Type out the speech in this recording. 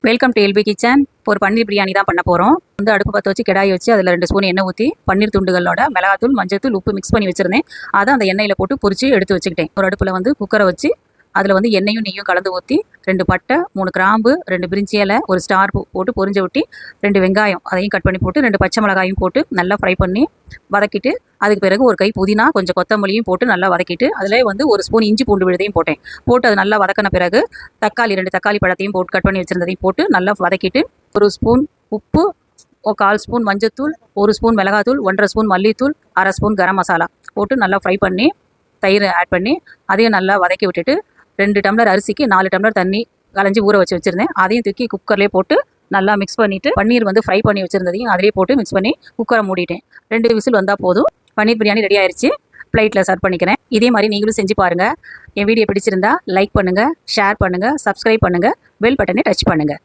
Welcome to LP kitchen. ஒரு பன்னீர் பிரியாணி தான் பண்ண போகிறோம். அடுப்பு பற்ற வச்சு கடாயை வச்சு அதில் 2 ஸ்பூன் எண்ணெய் ஊற்றி பன்னீர் துண்டுகளோட மிளகாத்தூள், மஞ்சத்தூள், உப்பு மிக்ஸ் பண்ணி வச்சுருந்தேன். அதை அந்த எண்ணெயில் போட்டு பொரிச்சு எடுத்து வச்சுக்கிட்டேன். ஒரு அடுப்பில் குக்கரை வச்சு அதில் எண்ணெயும் நெய்யும் கலந்து ஊற்றி 2 பட்டை, 3 கிராம்பு, 2 பிரிஞ்சி இலை, ஒரு ஸ்டார் பூ போட்டு பொரிஞ்ச விட்டு 2 வெங்காயம் அதையும் கட் பண்ணி போட்டு 2 பச்சை மிளகாயும் போட்டு நல்லா ஃப்ரை பண்ணி வதக்கிட்டு, அதுக்கு பிறகு ஒரு கை புதினா, கொஞ்சம் கொத்தமல்லியும் போட்டு நல்லா வதக்கிட்டு, அதில் ஒரு ஸ்பூன் இஞ்சி பூண்டு விழுதையும் போட்டு அது நல்லா வதக்கின பிறகு தக்காளி 2 தக்காளி பழத்தையும் போட்டு கட் பண்ணி வச்சுருந்ததையும் போட்டு நல்லா வதக்கிட்டு, 1 ஸ்பூன் உப்பு, 1/4 ஸ்பூன் மஞ்சத்தூள், 1 ஸ்பூன் மிளகாத்தூள், 1/2 ஸ்பூன் மல்லித்தூள், 1/2 ஸ்பூன் கரம் மசாலா போட்டு நல்லா ஃப்ரை பண்ணி தயிர் ஆட் பண்ணி அதையும் நல்லா வதக்கி விட்டுட்டு 2 டம்ளர் அரிசிக்கு 4 டம்ளர் தண்ணி கலைஞ்சி ஊற வச்சு வச்சுருந்தேன். அதையும் தூக்கி குக்கர்லேயே போட்டு நல்லா மிக்ஸ் பண்ணிவிட்டு பன்னீர் ஃப்ரை பண்ணி வச்சுருந்ததையும் அதிலே போட்டு மிக்ஸ் பண்ணி குக்கரை மூடிட்டேன். 2 விசில் வந்தால் போதும். பன்னீர் பிரியாணி ரெடி ஆயிடுச்சு. பிளேட்டில் சர்வ் பண்ணிக்கிறேன். இதே மாதிரி நீங்களும் செஞ்சு பாருங்கள். என் வீடியோ பிடிச்சிருந்தா லைக் பண்ணுங்கள், ஷேர் பண்ணுங்கள், சப்ஸ்கிரைப் பண்ணுங்கள், பெல் பட்டனை டச் பண்ணுங்கள்.